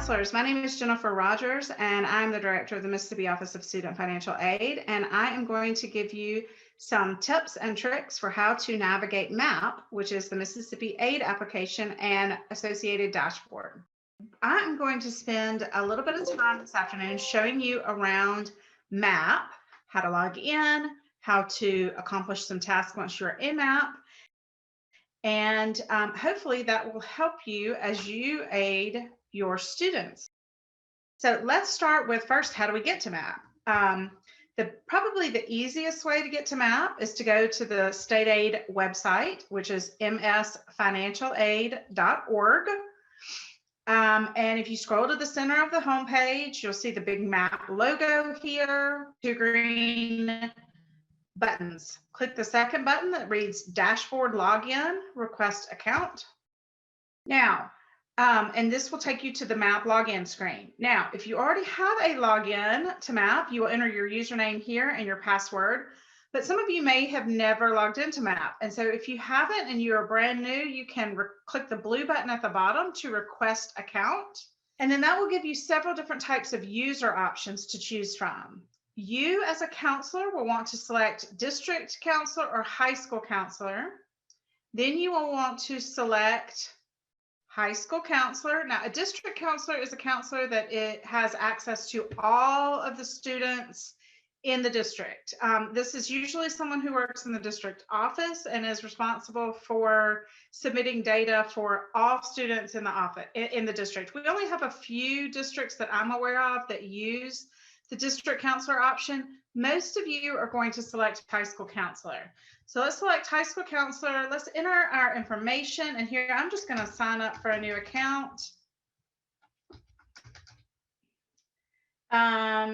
counselors, my name is Jennifer Rogers, and I'm the director of the Mississippi Office of Student Financial Aid, and I am going to give you some tips and tricks for how to navigate MAAPP, which is the Mississippi Aid Application and associated dashboard. I'm going to spend a little bit of time this afternoon showing you around MAAPP, how to log in, how to accomplish some tasks once you're in MAAPP, and hopefully that will help you as you aid your students. So let's start with first, how do we get to MAAPP? Probably the easiest way to get to MAAPP is to go to the state aid website, which is msfinancialaid.org. And if you scroll to the center of the homepage, you'll see the big MAAPP logo here, two green buttons. Click the second button that reads Dashboard Login, Request Account. Now, and this will take you to the MAAPP login screen. Now, if you already have a login to MAAPP, you will enter your username here and your password. But some of you may have never logged into MAAPP. And so if you haven't and you're brand new, you can click the blue button at the bottom to request account. And then that will give you several different types of user options to choose from. You as a counselor will want to select district counselor or high school counselor. Then you will want to select high school counselor. Now, a district counselor is a counselor that it has access to all of the students in the district. This is usually someone who works in the district office and is responsible for submitting data for all students in the office in the district. We only have a few districts that I'm aware of that use the district counselor option. Most of you are going to select high school counselor. So let's select high school counselor. Let's enter our information. And here I'm just going to sign up for a new account.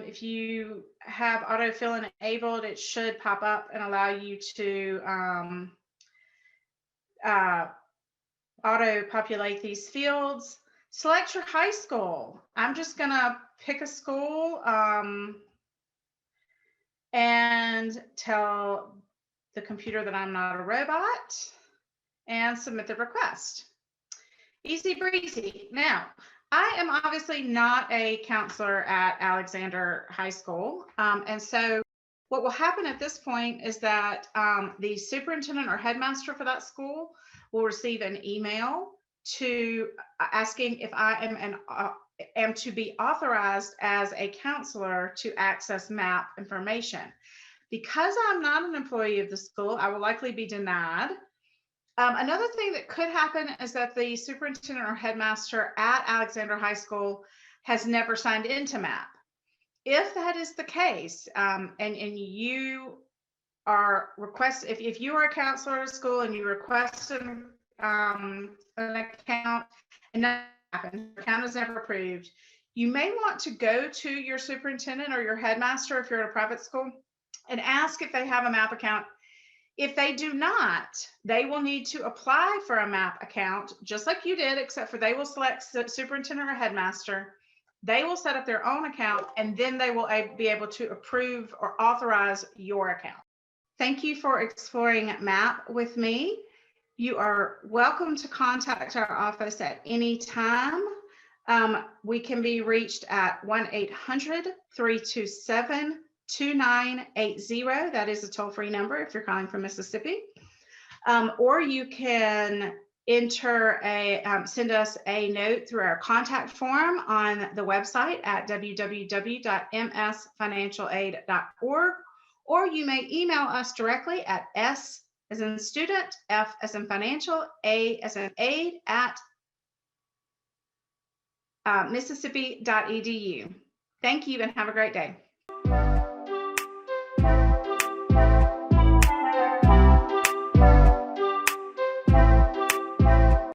If you have autofill enabled, it should pop up and allow you to auto populate these fields. Select your high school. I'm just going to pick a school and tell the computer that I'm not a robot and submit the request. Easy breezy. Now, I am obviously not a counselor at Alexander High School. And so what will happen at this point is that the superintendent or headmaster for that school will receive an email to asking if I am to be authorized as a counselor to access MAAPP information. Because I'm not an employee of the school, I will likely be denied. Another thing that could happen is that the superintendent or headmaster at Alexander High School has never signed into MAAPP. If that is the case, and you are if you are a counselor at a school and you request an account and that happens, your account is never approved, you may want to go to your superintendent or your headmaster if you're at a private school and ask if they have a MAAPP account. If they do not, they will need to apply for a MAAPP account, just like you did, except for they will select superintendent or headmaster. They will set up their own account, and then they will be able to approve or authorize your account. Thank you for exploring MAAPP with me. You are welcome to contact our office at any time. We can be reached at 1-800-327-2980. That is a toll-free number if you're calling from Mississippi. Or you can send us a note through our contact form on the website at www.msfinancialaid.org, or you may email us directly at S as in student, F as in financial, A as in aid at mississippi.edu. Thank you and have a great day.